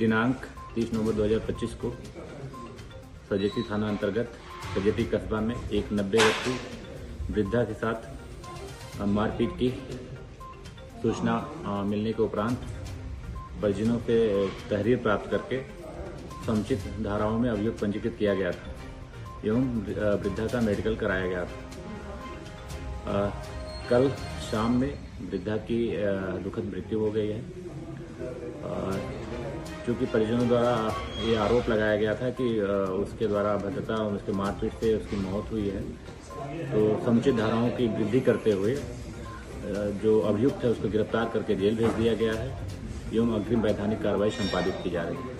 दिनांक 30 नवंबर 2025 को सजेती थाना अंतर्गत सजेती कस्बा में एक 90 वर्षीय वृद्धा के साथ मारपीट की सूचना मिलने के उपरांत परिजनों से तहरीर प्राप्त करके समुचित धाराओं में अभियोग पंजीकृत किया गया था एवं वृद्धा का मेडिकल कराया गया था। कल शाम में वृद्धा की दुखद मृत्यु हो गई है। चूँकि परिजनों द्वारा ये आरोप लगाया गया था कि उसके द्वारा अभद्रता और उसके मारपीट से उसकी मौत हुई है, तो समुचित धाराओं की वृद्धि करते हुए जो अभियुक्त है उसको गिरफ्तार करके जेल भेज दिया गया है एवं अग्रिम वैधानिक कार्रवाई संपादित की जा रही है।